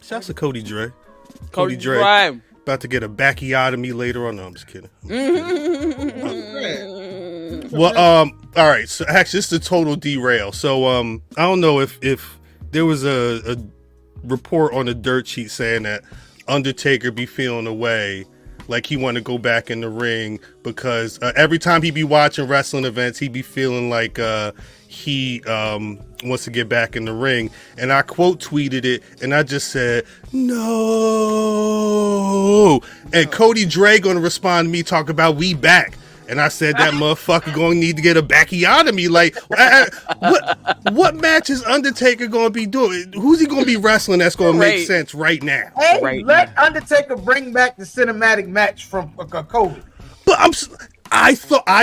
Shouts to Cody Dre. Cody Dre. About to get a backiotomy later on. No, I'm just kidding. Well, all right. So actually, it's a total derail. So, I don't know if there was a report on the dirt sheet saying that Undertaker be feeling away, like he want to go back in the ring because every time he be watching wrestling events, he be feeling like he wants to get back in the ring. And I quote tweeted it, and I just said, no. And Cody Dre gonna respond to me, talk about we back. And I said that motherfucker going to need to get a backiotomy. Like, what match is Undertaker going to be doing? Who's he going to be wrestling that's going to make sense right now? Hey, let Undertaker bring back the cinematic match from Cody. But I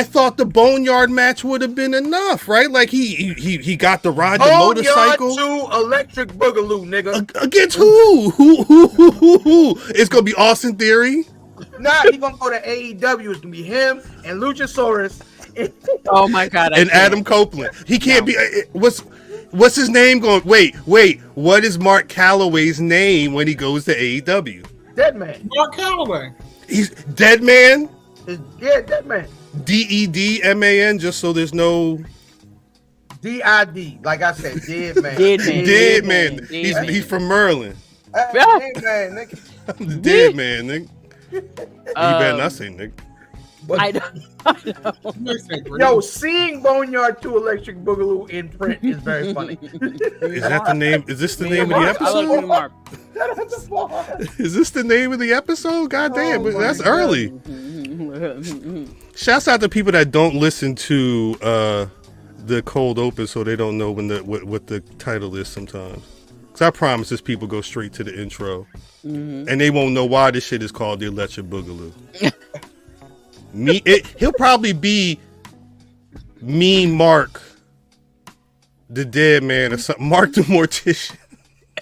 thought the Boneyard match would have been enough, right? Like he got to ride the motorcycle. Boneyard to Electric Boogaloo, nigga. Against who? Who? It's going to be Austin Theory? Nah, he's gonna go to AEW. It's gonna be him and Luchasaurus. Oh my god! And Adam Copeland. He can't be. What's his name going? Wait. What is Mark Calloway's name when he goes to AEW? Dead Man. Mark Calloway. He's Dead Man. Dead Man. DEDMAN. Just so there's no. DID. Like I said, Dead Man. Dead Man. He's from Merlin. Dead Man, nigga. I'm the Dead Man, nigga. You better not say nigga. I don't. Yo, seeing Boneyard to Electric Boogaloo in print is very funny. Is that the name? Is this the name of the episode? Is this the name of the episode? God damn, that's early. Shouts out to people that don't listen to the cold open, so they don't know when what the title is sometimes. Because I promise this people go straight to the intro. Mm-hmm. And they won't know why this shit is called the Electric Boogaloo. He'll probably be Mean Mark, the Dead Man, or something. Mark the Mortician.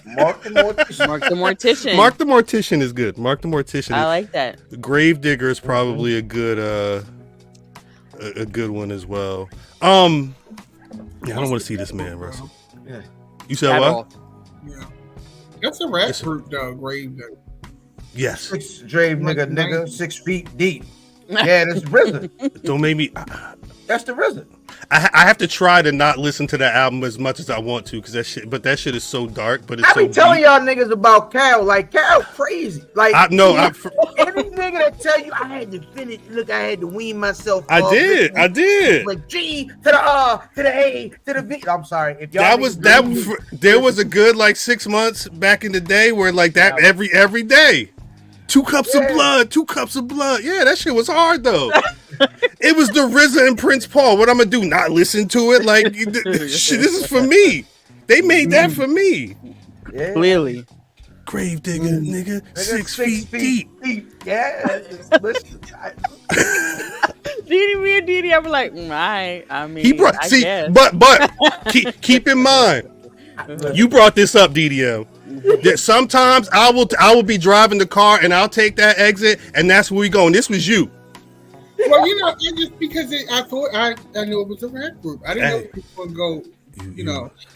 Mark the Mortician. Mark the Mortician is good. Mark the Mortician. I like that. Gravedigger is probably a good one as well. I don't want to see this man wrestle. Yeah. You said what? Yeah. That's a rap group, though. Grave Digger. Yes. 6 grave nigga, 6 feet deep. Yeah, that's RZA. Don't make me. That's the RZA. I have to try to not listen to that album as much as I want to, because that shit is so dark. But it's I be telling y'all niggas about Cal. Like Cal, crazy. Like every nigga that tell you I had to finish. Look, I had to wean myself. I did. Like G to the R to the A to the V. I'm sorry if y'all. There was a good like 6 months back in the day where like that every day. 2 cups of blood. Yeah, that shit was hard though. It was the RZA and Prince Paul. What I'm gonna do? Not listen to it? Like, shit, this is for me. They made that for me. Yeah. Clearly. Gravedigger, nigga, 6 feet deep. Yeah. Me and Didi, I'm like, I mean, he brought. But keep in mind, you brought this up, DDM. That sometimes I will be driving the car and I'll take that exit and that's where we go. And this was you. Well, just because I thought I knew it was a rap group. I didn't know people would go.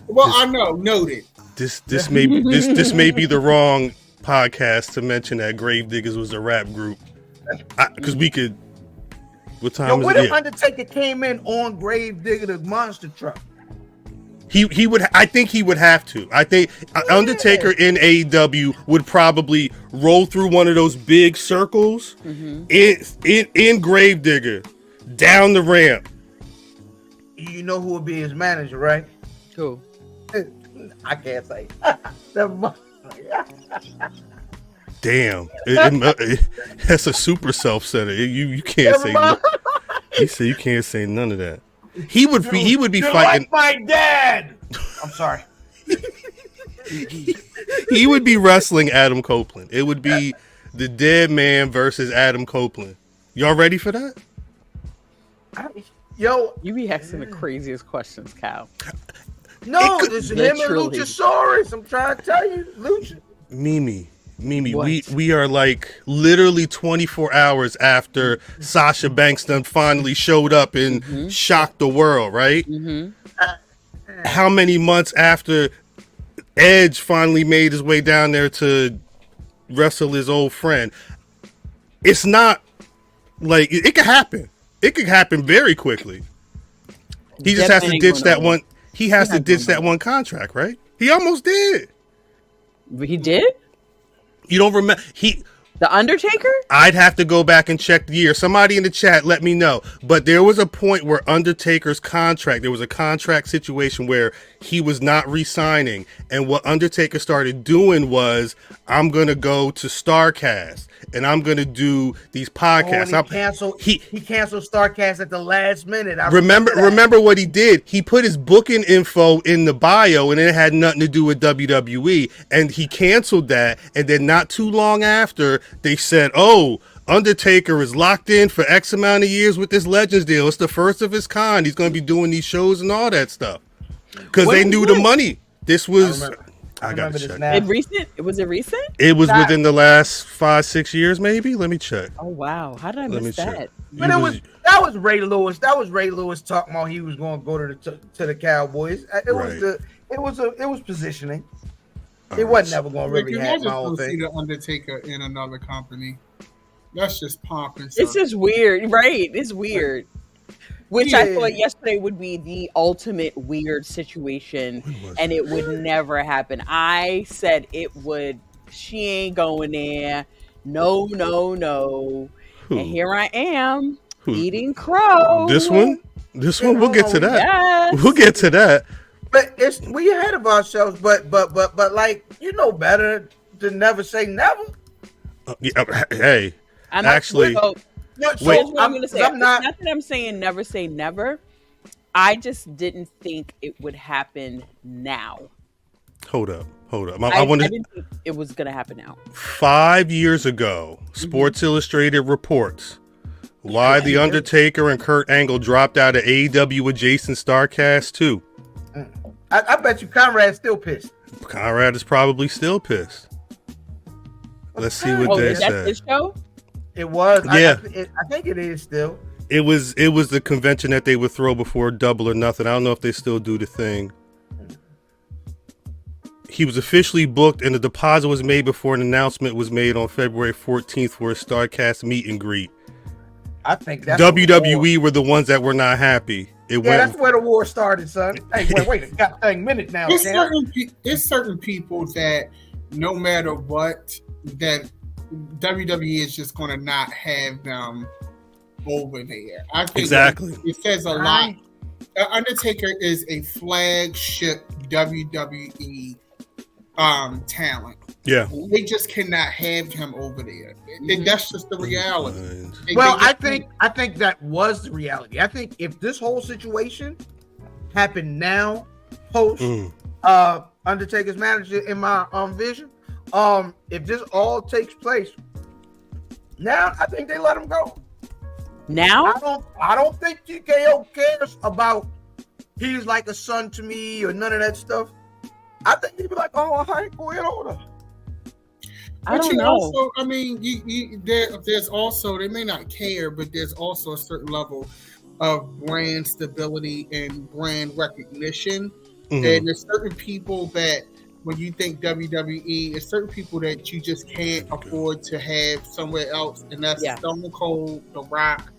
Well, I noted. This may be the wrong podcast to mention that Gravediggers was a rap group, because we could. What time is it? What if Undertaker came in on Gravedigger the monster truck? He would. I think he would have to. I think Undertaker in AEW would probably roll through one of those big circles in Gravedigger down the ramp. You know who would be his manager, right? Who? I can't say. Never mind. Damn, that's a super self-center. You can't say. He said you can't say none of that. He would be fighting like my dad. I'm sorry. He would be wrestling Adam Copeland. It would be the Dead Man versus Adam Copeland. Y'all ready for that? Yo, you be asking the craziest questions, Cal. No, it's him and Luchasaurus. I'm trying to tell you, Lucha. Mimi, we are like literally 24 hours after Sasha Banks done finally showed up and shocked the world, right? How many months after Edge finally made his way down there to wrestle his old friend. It's not like it could happen. It could happen very quickly. He just has to ditch that one. He has to ditch that one contract, right? He almost did. He did? You don't remember? The Undertaker? I'd have to go back and check the year. Somebody in the chat let me know. But there was a point where Undertaker's contract, there was a contract situation where he was not re-signing. And what Undertaker started doing was, I'm going to go to Starrcast and I'm going to do these podcasts. He canceled Starrcast at the last minute. Remember what he did? He put his booking info in the bio and it had nothing to do with WWE. And he canceled that. And then not too long after, they said, oh, Undertaker is locked in for X amount of years with this Legends deal. It's the first of its kind. He's going to be doing these shows and all that stuff. Because they knew the money. This was... I got to check. Was it recent? It was within the last 5-6 years, maybe. Let me check. Oh wow! How did I miss that? But that was Ray Lewis. That was Ray Lewis talking about he was going to go to the Cowboys. It was positioning. It wasn't never going to really happen. My whole thing. See the Undertaker in another company. That's just popping. It's just weird, right? It's weird. Which I thought yesterday would be the ultimate weird situation, and it would never happen. I said it would. She ain't going there. No. And here I am eating crow. This one. We'll get to that. Yes. We'll get to that. But we ahead of ourselves. But like you know better to never say never. Hey, actually. Wait, I'm going to say. It's not that I'm saying never say never. I just didn't think it would happen now. Hold up. I didn't think it was going to happen now. 5 years ago, Sports Illustrated reports why The Undertaker and Kurt Angle dropped out of AEW adjacent Starrcast 2. I bet you Conrad's still pissed. Conrad is probably still pissed. Let's see what they said. That's his show? It was. Yeah. I think it is still. It was the convention that they would throw before Double or Nothing. I don't know if they still do the thing. He was officially booked and the deposit was made before an announcement was made on February 14th for a Starrcast meet and greet. I think that's WWE were the ones that were not happy. That's where the war started, son. Hey, wait a goddamn minute now. It's certain people that no matter what, that WWE is just going to not have them over there. I think exactly. It says a lot. Undertaker is a flagship WWE talent. Yeah. They just cannot have him over there. That's just the reality. I think that was the reality. I think if this whole situation happened now, post Undertaker's manager in my vision, if this all takes place now, I think they let him go. Now? I don't think TKO cares about he's like a son to me or none of that stuff. I think he'd be like, oh, all right, go ahead over. I don't know. Also, I mean, there's also, they may not care, but there's also a certain level of brand stability and brand recognition. And there's certain people that when you think WWE, there's certain people that you just can't afford to have somewhere else. And that's Stone Cold, The Rock,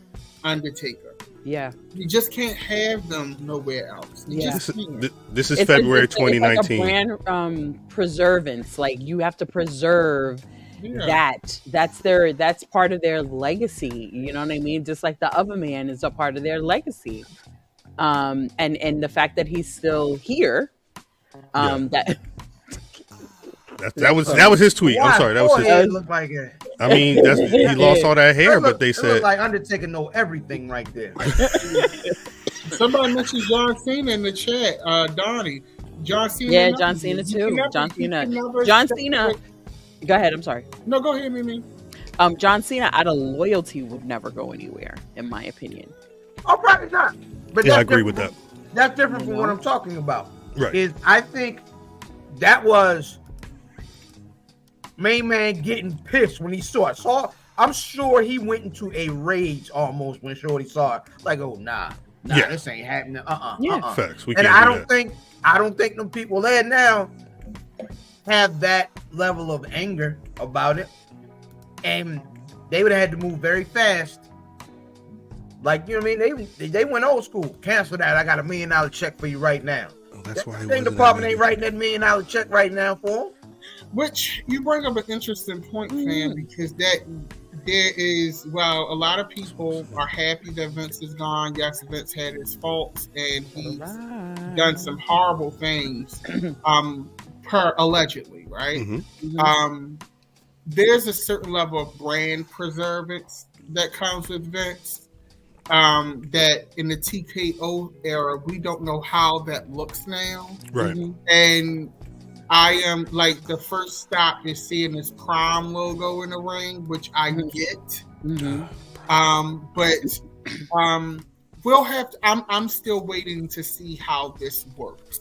Undertaker. Yeah. You just can't have them nowhere else. This is February 2019. It's like a brand preservance. Like you have to preserve that. That's part of their legacy. You know what I mean? Just like the other man is a part of their legacy. And the fact that he's still here. That was his tweet. I'm sorry. That was his. Look like it. I mean, he lost all that hair, but they said like Undertaker know everything right there. Somebody mentioned John Cena in the chat. Donnie, John Cena. Yeah, John Cena too. John Cena. Go ahead. I'm sorry. No, go ahead, Mimi. John Cena, out of loyalty, would never go anywhere, in my opinion. Oh, probably not. But I agree with that. That's different from what I'm talking about. Right. I think that was main man getting pissed when he saw it. I'm sure he went into a rage almost when Shorty saw it. Like, oh nah, this ain't happening. Facts. And I don't think them people there now have that level of anger about it, and they would have had to move very fast. Like, you know what I mean? They went old school. Cancel that. I got $1 million check for you right now. Oh, that's why the department ain't writing that $1 million check right now for them. Which you bring up an interesting point, fam, because that there is, well, a lot of people are happy that Vince is gone. Yes, Vince had his faults and he's done some horrible things, allegedly, right? Mm-hmm. There's a certain level of brand preservance that comes with Vince. That in the TKO era, we don't know how that looks now. Right. And I am like, the first stop is seeing his Prime logo in the ring, which I get. But we'll have to, I'm still waiting to see how this works.